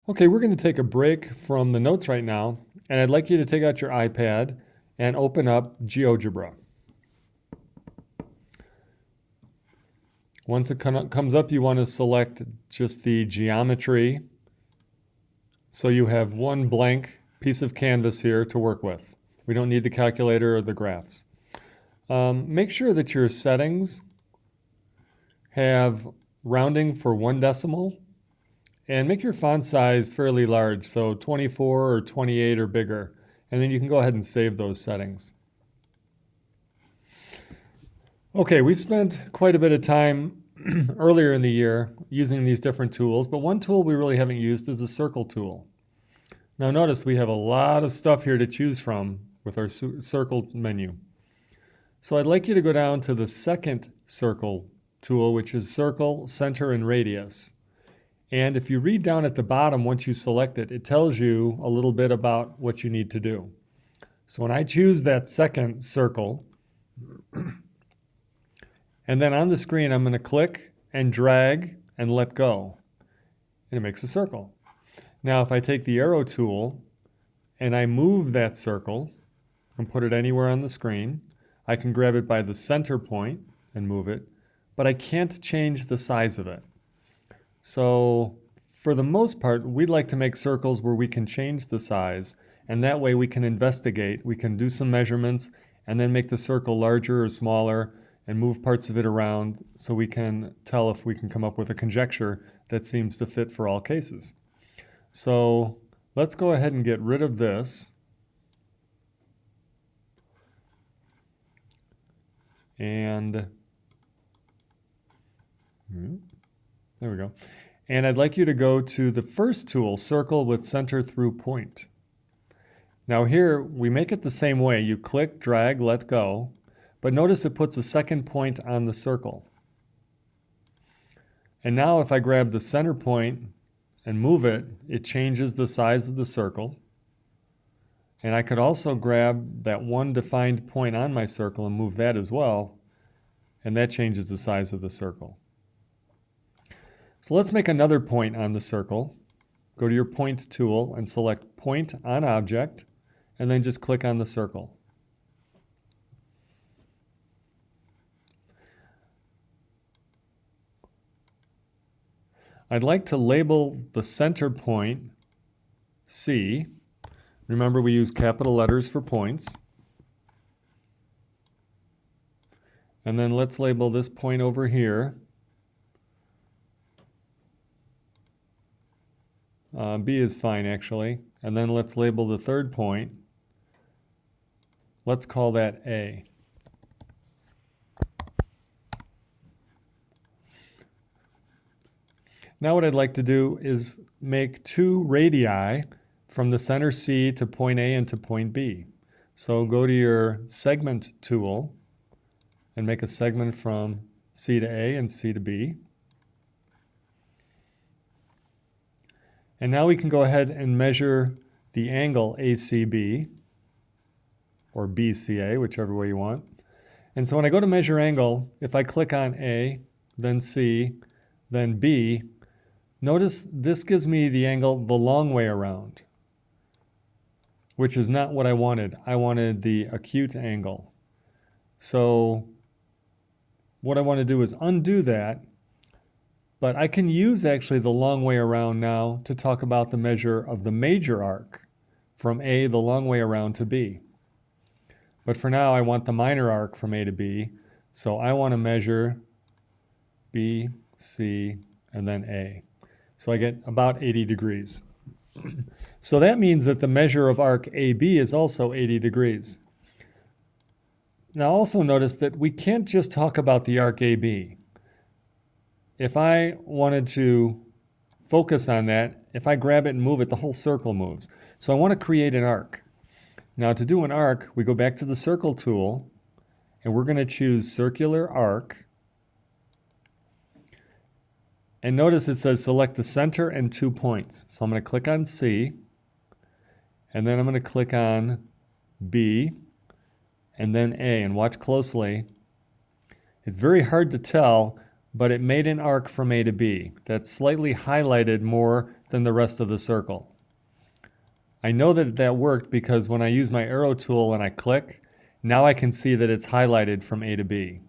Okay, we're going to take a break from the notes right now, and I'd like you to take out your iPad and open up GeoGebra. Once it comes up, you want to select just the geometry, so you have one blank piece of canvas here to work with. We don't need the calculator or the graphs. Make sure that your settings have rounding for 1 decimal, and make your font size fairly large, so 24 or 28 or bigger, and then you can go ahead and save those settings. Okay, we've spent quite a bit of time earlier in the year using these different tools, but one tool we really haven't used is the circle tool. Now notice we have a lot of stuff here to choose from with our circle menu. So I'd like you to go down to the second circle tool, which is circle, center, and radius. And if you read down at the bottom, once you select it, it tells you a little bit about what you need to do. So when I choose that second circle, and then on the screen, I'm going to click and drag and let go, and it makes a circle. Now, if I take the arrow tool and I move that circle and put it anywhere on the screen, I can grab it by the center point and move it, but I can't change the size of it. So for the most part, we'd like to make circles where we can change the size, and that way we can investigate, we can do some measurements, and then make the circle larger or smaller and move parts of it around so we can tell if we can come up with a conjecture that seems to fit for all cases. So let's go ahead and get rid of this. And there we go. And I'd like you to go to the first tool, circle with center through point. Now here, we make it the same way. You click, drag, let go, but notice it puts a second point on the circle. And now if I grab the center point and move it, it changes the size of the circle. And I could also grab that one defined point on my circle and move that as well, and that changes the size of the circle. So let's make another point on the circle. Go to your point tool and select point on object, and then just click on the circle. I'd like to label the center point C. Remember, we use capital letters for points. And then let's label this point over here B is fine, actually. And then let's label the third point. Let's call that A. Now what I'd like to do is make 2 radii from the center C to point A and to point B. So go to your segment tool and make a segment from C to A and C to B. And now we can go ahead and measure the angle ACB, or BCA, whichever way you want. And so when I go to measure angle, if I click on A, then C, then B, notice this gives me the angle the long way around, which is not what I wanted. I wanted the acute angle. So what I want to do is undo that, but I can use actually the long way around now to talk about the measure of the major arc from A the long way around to B. But for now I want the minor arc from A to B, so I want to measure B, C, and then A. So I get about 80 degrees. So that means that the measure of arc AB is also 80 degrees. Now also notice that we can't just talk about the arc AB. If I wanted to focus on that, if I grab it and move it, the whole circle moves. So I want to create an arc. Now to do an arc, we go back to the circle tool, and we're going to choose circular arc. And notice it says select the center and 2 points. So I'm going to click on C, and then I'm going to click on B, and then A, and watch closely. It's very hard to tell, but it made an arc from A to B that's slightly highlighted more than the rest of the circle. I know that that worked because when I use my arrow tool and I click, now I can see that it's highlighted from A to B.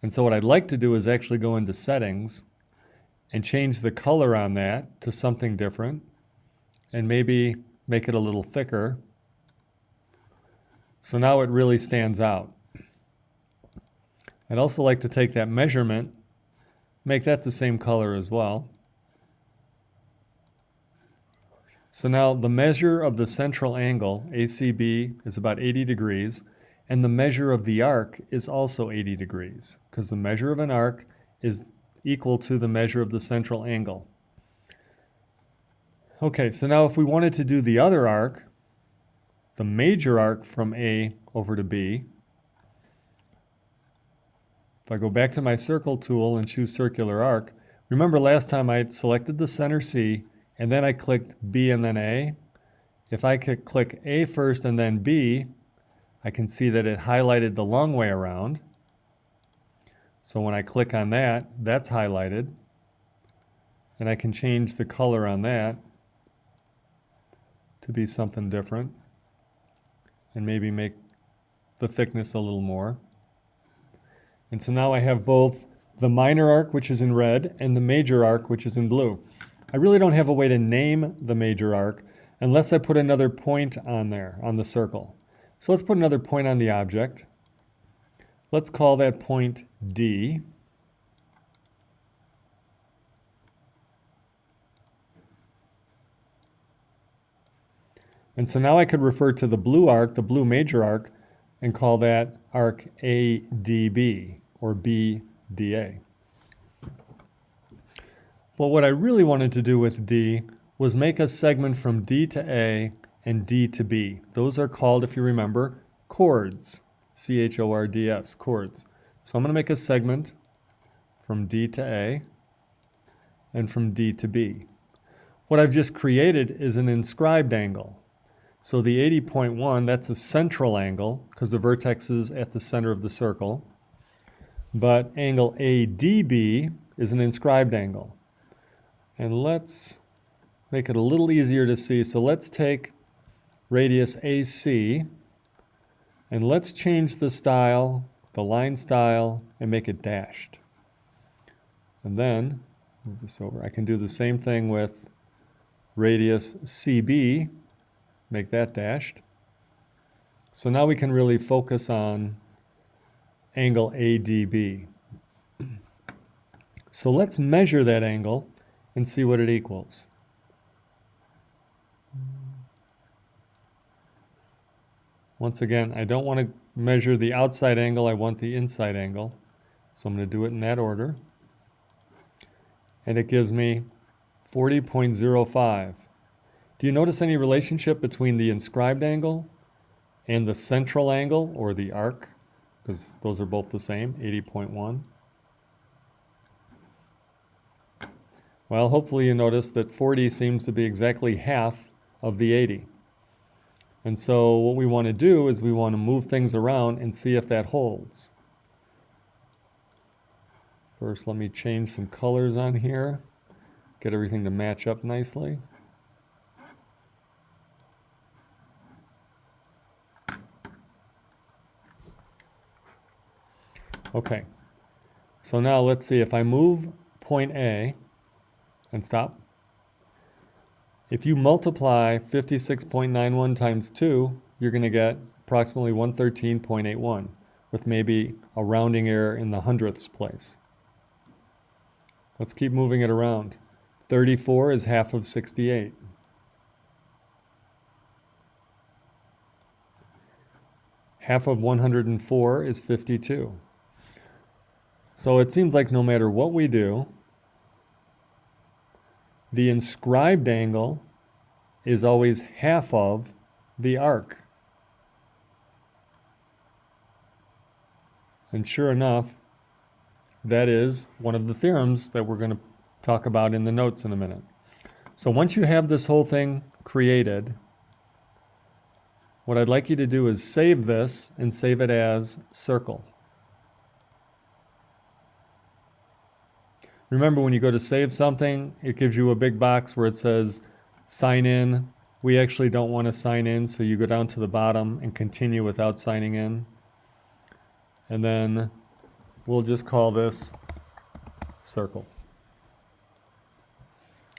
And so what I'd like to do is actually go into settings and change the color on that to something different and maybe make it a little thicker. So now it really stands out. I'd also like to take that measurement, make that the same color as well. So now the measure of the central angle, ACB, is about 80 degrees, and the measure of the arc is also 80 degrees, because the measure of an arc is equal to the measure of the central angle. Okay, so now if we wanted to do the other arc, the major arc from A over to B, if I go back to my circle tool and choose circular arc, remember last time I had selected the center C, and then I clicked B and then A. If I could click A first and then B, I can see that it highlighted the long way around. So when I click on that, that's highlighted. And I can change the color on that to be something different. And maybe make the thickness a little more. And so now I have both the minor arc, which is in red, and the major arc, which is in blue. I really don't have a way to name the major arc unless I put another point on there, on the circle. So let's put another point on the object. Let's call that point D. And so now I could refer to the blue arc, the blue major arc, and call that arc ADB or BDA. But what I really wanted to do with D was make a segment from D to A and D to B. Those are called, if you remember, chords. C-H-O-R-D-S, chords. So I'm going to make a segment from D to A and from D to B. What I've just created is an inscribed angle. So the 80.1, that's a central angle because the vertex is at the center of the circle. But angle ADB is an inscribed angle. And let's make it a little easier to see. So let's take radius AC and let's change the style, the line style, and make it dashed. And then, move this over. I can do the same thing with radius CB, make that dashed. So now we can really focus on angle ADB. So let's measure that angle and see what it equals. Once again, I don't want to measure the outside angle, I want the inside angle. So I'm going to do it in that order. And it gives me 40.05. Do you notice any relationship between the inscribed angle and the central angle, or the arc? Because those are both the same, 80.1. Well, hopefully you notice that 40 seems to be exactly half of the 80. And so what we want to do is we want to move things around and see if that holds. First, let me change some colors on here, get everything to match up nicely. Okay, so now let's see if I move point A and stop. If you multiply 56.91 times 2, you're going to get approximately 113.81 with maybe a rounding error in the hundredths place. Let's keep moving it around. 34 is half of 68. Half of 104 is 52. So it seems like no matter what we do, the inscribed angle is always half of the arc. And sure enough, that is one of the theorems that we're going to talk about in the notes in a minute. So once you have this whole thing created, what I'd like you to do is save this and save it as circle. Remember, when you go to save something, it gives you a big box where it says sign in. We actually don't want to sign in, so you go down to the bottom and continue without signing in. And then we'll just call this circle.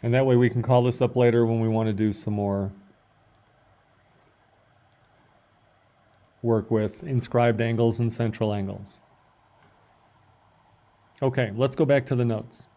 And that way we can call this up later when we want to do some more work with inscribed angles and central angles. Okay, let's go back to the notes.